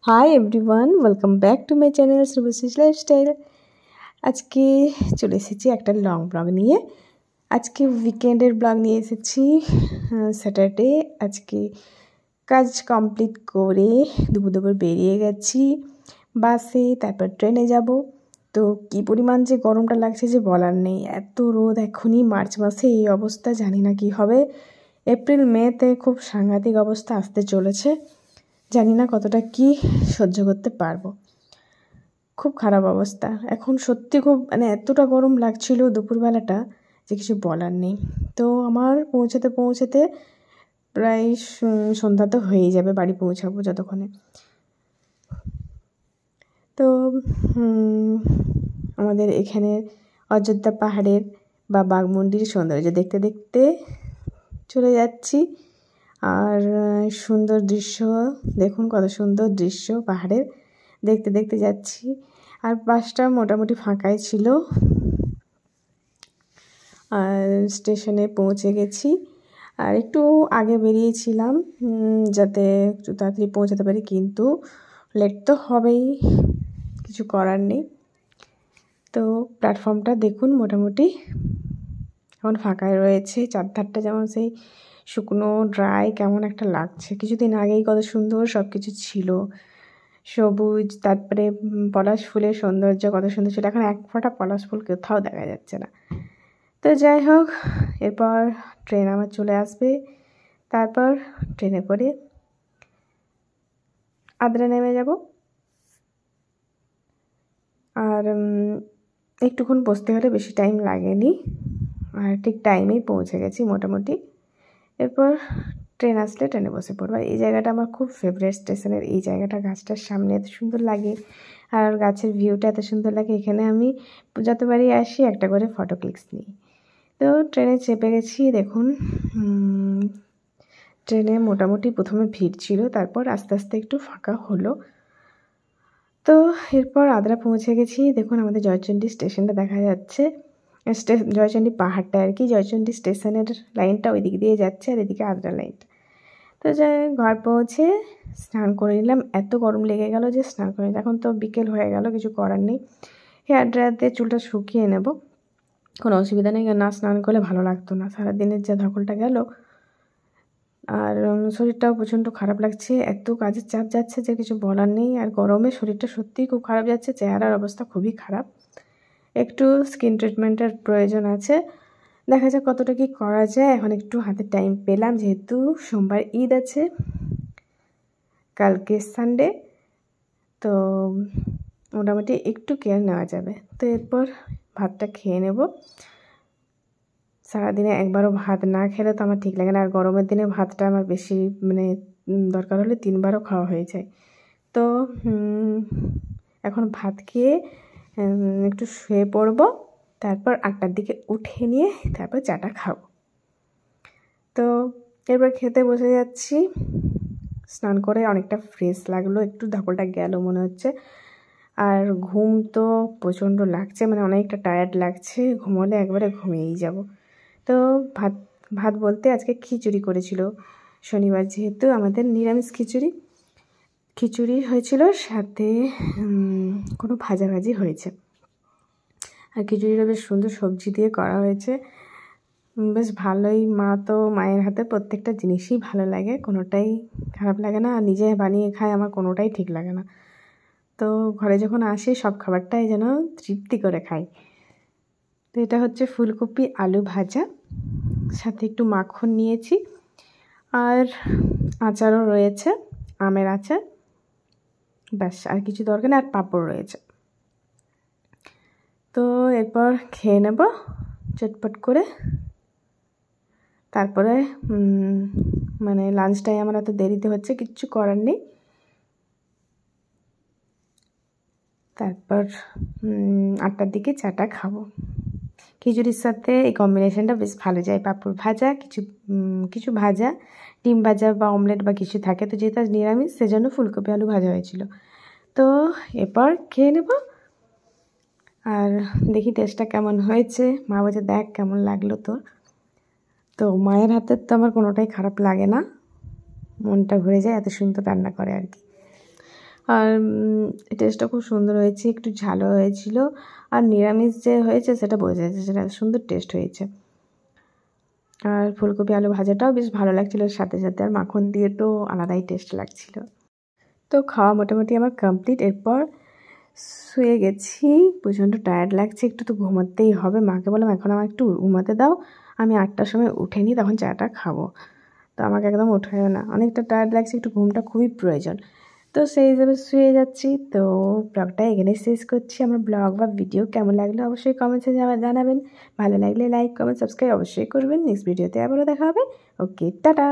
High everyone, welcome back to my channel Subhashree's lifestyle. আজকে চলে এসেছি একটা লং ব্লগ নিয়ে। আজকে উইকেন্ডের ব্লগ নিয়ে এসেছি। স্যাটারডে আজকে কাজ কমপ্লিট করে দুপুর বেরিয়ে গেছি বাসে, তারপর ট্রেনে যাব। তো কী পরিমাণ যে গরমটা লাগছে যে বলার নেই, এত রোদ। এখনই মার্চ মাসে এই অবস্থা, জানি না কি হবে। এপ্রিল মেতে খুব সাংঘাতিক অবস্থা আসতে চলেছে, জানি না কতটা কি সহ্য করতে পারবো। খুব খারাপ অবস্থা এখন, সত্যি খুব এতটা গরম লাগছিল দুপুরবেলাটা যে কিছু বলার নেই। তো আমার পৌঁছাতে প্রায় সন্ধ্যা তো হয়েই যাবে, বাড়ি পৌঁছাবো যতক্ষণে। তো আমাদের এখানের অযোধ্যা পাহাড়ের বা বাঘমুন্ডির সৌন্দর্য দেখতে দেখতে চলে যাচ্ছি। আর সুন্দর দৃশ্য দেখুন, কত সুন্দর দৃশ্য পাহাড়ের, দেখতে দেখতে যাচ্ছি। আর বাসটা মোটামুটি ফাঁকাই ছিল। আর স্টেশনে পৌঁছে গেছি। আর একটু আগে বেরিয়েছিলাম যাতে একটু তাড়াতাড়ি পৌঁছাতে পারি, কিন্তু লেট তো হবেই, কিছু করার নেই। তো প্ল্যাটফর্মটা দেখুন মোটামুটি এখন ফাঁকাই রয়েছে, চারধারটা যেমন সেই শুকনো ড্রাই কেমন একটা লাগছে। কিছুদিন আগেই কত সুন্দর সব কিছু ছিল, সবুজ, তারপরে পলাশ ফুলের সৌন্দর্য কত সুন্দর ছিল। এখন এক ফোঁটা পলাশ ফুল কোথাও দেখা যাচ্ছে না। তো যাই হোক, এরপর ট্রেন আমার চলে আসবে, তারপর ট্রেনে করে আদ্রা নেমে যাব। আর একটুক্ষণ বসতে হলে, বেশি টাইম লাগেনি, আর ঠিক টাইমেই পৌঁছে গেছি মোটামুটি। এরপর ট্রেন আসলে ট্রেনে বসে পড়বো। এই জায়গাটা আমার খুব ফেভারিট স্টেশনের এই জায়গাটা, গাছটার সামনে এত সুন্দর লাগে আর গাছের ভিউটা এত সুন্দর লাগে। এখানে আমি যতবারই আসি একটা করে ফটো ক্লিকস নিই। তো ট্রেনে চেপে গেছি। দেখুন ট্রেনে মোটামুটি প্রথমে ভিড় ছিল, তারপর আস্তে আস্তে একটু ফাঁকা হলো। তো এরপর আদ্রা পৌঁছে গেছি। দেখুন আমাদের জয়চণ্ডী স্টেশনটা দেখা যাচ্ছে, জয়চণ্ডী পাহাড়টা আর কি। জয়চণ্ডী স্টেশনের লাইনটা ওই দিক দিয়ে যাচ্ছে, আর এদিকে আদ্রা লাইনটা। তো যাই ঘর পৌঁছে স্নান করে নিলাম। এত গরম লেগে গেল যে স্নান করে, এখন তো বিকেল হয়ে গেল, কিছু করার নেই। হেয়ার ড্রায়ার দিয়ে চুলটা শুকিয়ে নেব, কোনো অসুবিধা নেই। না স্নান করলে ভালো লাগতো না, সারাদিনের যা ধকলটা গেল। আর শরীরটাও প্রচণ্ড খারাপ লাগছে, এত কাজের চাপ যাচ্ছে যে কিছু বলার নেই। আর গরমে শরীরটা সত্যিই খুব খারাপ যাচ্ছে, চেহারার অবস্থা খুবই খারাপ। একটু স্কিন ট্রিটমেন্টের প্রয়োজন আছে, দেখা যাক কতটা কি করা যায়। এখন একটু হাতে টাইম পেলাম, যেহেতু সোমবার ঈদ আছে, কালকে সানডে, তো মোটামুটি একটু কেয়ার নেওয়া যাবে। তো এরপর ভাতটা খেয়ে নেব। সারাদিনে একবারও ভাত না খেলে তো আমার ঠিক লাগে না, আর গরমের দিনে ভাতটা আমার বেশি দরকার হলে 3বারও খাওয়া হয়ে যায়। তো এখন ভাত খেয়ে একটু শুয়ে পড়ব, তারপর 8টার দিকে উঠে নিয়ে তারপর চাটা খাবো। তো এরপর খেতে বসে যাচ্ছি। স্নান করে অনেকটা ফ্রেশ লাগলো, একটু ধকলটা গেল মনে হচ্ছে। আর ঘুম তো প্রচণ্ড লাগছে, অনেকটা টায়ার্ড লাগছে, ঘুমোলে একবারে ঘুমিয়েই যাব। তো ভাত বলতে আজকে খিচুড়ি করেছিল, শনিবার যেহেতু আমাদের নিরামিষ খিচুড়ি হয়েছিল, সাথে কোনো ভাজাভাজি হয়েছে। আর খিচুড়িটা বেশ সুন্দর সবজি দিয়ে করা হয়েছে, বেশ ভালোই। মায়ের হাতে প্রত্যেকটা জিনিসই ভালো লাগে, কোনোটাই খারাপ লাগে না। আর নিজে বানিয়ে খায়, আমার কোনোটাই ঠিক লাগে না। তো ঘরে যখন আসি সব খাবারটাই যেন তৃপ্তি করে খাই। তো এটা হচ্ছে ফুলকপি আলু ভাজা, সাথে একটু মাখন নিয়েছি, আর আচারও রয়েছে, আমের আচার, ব্যাস আর কিছু দরকার নেই। আর পাঁপড় রয়েছে। তো এরপর খেয়ে নেব চটপট করে। তারপরে লাঞ্চটাই আমার এত দেরিতে হচ্ছে, কিচ্ছু করার নেই। তারপর 8টার দিকে চাটা খাবো। খিচুড়ির সাথে এই কম্বিনেশনটা বেশ ভালো যায়। পাঁপড় ভাজা, কিছু ভাজা, ডিম ভাজা বা অমলেট বা কিছু থাকে। তো যেহেতু নিরামিষ, সেজন্য ফুলকপি আলু ভাজা হয়েছিল। তো এরপর খেয়ে নেব, আর দেখি টেস্টটা কেমন হয়েছে। মা বলছে দেখ কেমন লাগলো তোর। তো মায়ের হাতের তো আমার কোনোটাই খারাপ লাগে না, মনটা ভরে যায়, এত সুন্দর রান্না করে আর কি। আর টেস্টটা খুব সুন্দর হয়েছে, একটু ঝালও হয়েছিল। আর নিরামিষ যে হয়েছে সেটা বোঝা যাচ্ছে, সেটা সুন্দর টেস্ট হয়েছে। আর ফুলকপি আলু ভাজাটাও বেশ ভালো লাগছিলো, সাথে সাথে আর মাখন দিয়ে তো আলাদাই টেস্ট লাগছিল। তো খাওয়া মোটামুটি আমার কমপ্লিট। এরপর শুয়ে গেছি, প্রচণ্ড টায়ার্ড লাগছে, একটু তো ঘুমাতেই হবে। মাকে বললাম এখন আমার একটু ঘুমাতে দাও, আমি 8টার সময় উঠে নিই, তখন চাটা খাবো। তো আমাকে একদম ওঠায়ও না, অনেকটা টায়ার্ড লাগছে, একটু ঘুমটা খুবই প্রয়োজন। তো সেই হিসাবে শুয়ে যাচ্ছি। তো ব্লগটা এখানেই শেষ করছি। আমার ব্লগ বা ভিডিও কেমন লাগলো অবশ্যই কমেন্টসে জানাবেন। ভালো লাগলে লাইক কমেন্ট সাবস্ক্রাইব অবশ্যই করবেন। নেক্সট ভিডিওতে আবারও দেখা হবে। ওকে, টাটা।